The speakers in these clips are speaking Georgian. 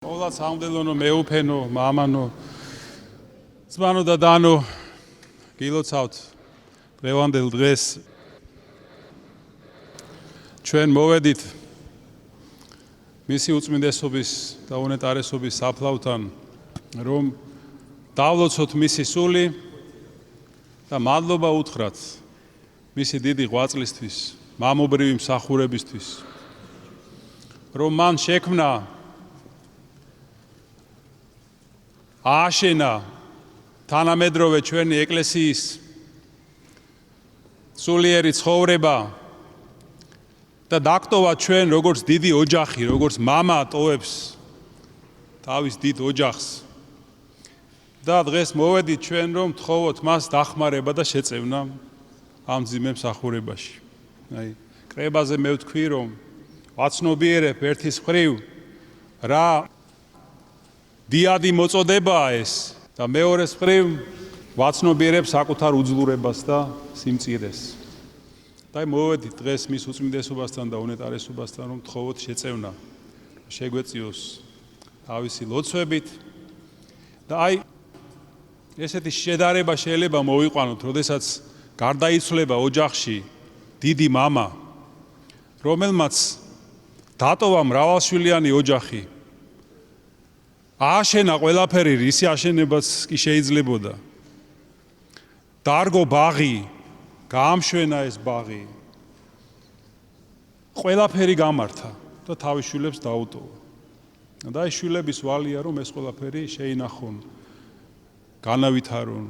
Όλα სამდელონო მეუფენო მამანო ძმანო და დანო გილოცავთ ლევანდელ დღეს ჩვენ მოვედით მისი უწმინდესობის და უნეტარესობის საფლავთან რომ დავლოცოთ მისი სული და მადლობა უთხრათ მისი დიდი ღვაწლისთვის მამობრივი მსახურებისთვის რომ მან შექმნა ააშენა თანამედროვე ჩვენი ეკლესიის სულიერი ცხოვრება და დაგტოვა ჩვენ როგორც დიდი ოჯახი, როგორც მამა ტოვებს თავის დიდ ოჯახს. და დღეს მოვედით ჩვენ რომ თხოვოთ მას დახმარება და შეწევნა ამ ძიმე მსახურებაში. აი, კრებაზე მე ვთქვი რომ ვაცნობიერებ ერთის მხრივ რა დიადი მოწოდებაა ეს და მეორეს მხრივ ვაცნობიერებ საკუთარ უძლურებას და სიმწირეს. და მოვედით დღეს მის უწმინდესობასთან და უნეტარესობასთან რომ თხოვოთ შეწევნა შეგვეწიოს თავისი ლოცვებით და აი ესეთი შედარება შეიძლება მოვიყვანოთ, როდესაც გარდაიცვლება ოჯახში დიდი მამა, რომელმაც დატოვა მრავალშვილიანი ოჯახი. ააშენა ყველაფერი, რისი აშენებაც კი შეიძლებოდა. დარგო ბაღი, გაამშვენა ეს ბაღი. ყველაფერი გამართა და თავის შვილებს დაუტოვა. და ეს შვილების ვალია რომ ეს ყველაფერი შეინახონ, განავითარონ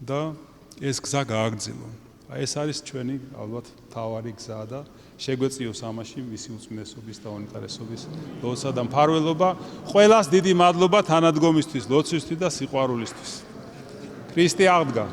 და ეს გზა გააგრძელონ. ეს არის ჩვენი ალბათ თავარი გზა და შეგვეწიოს ამაში მისი უწმინდესობის და უნეტარესობის ლოცვა და მფარველობა. ყველას დიდი მადლობა თანადგომისთვის, ლოცვისთვის და სიყვარულისთვის. ქრისტე აღდგა.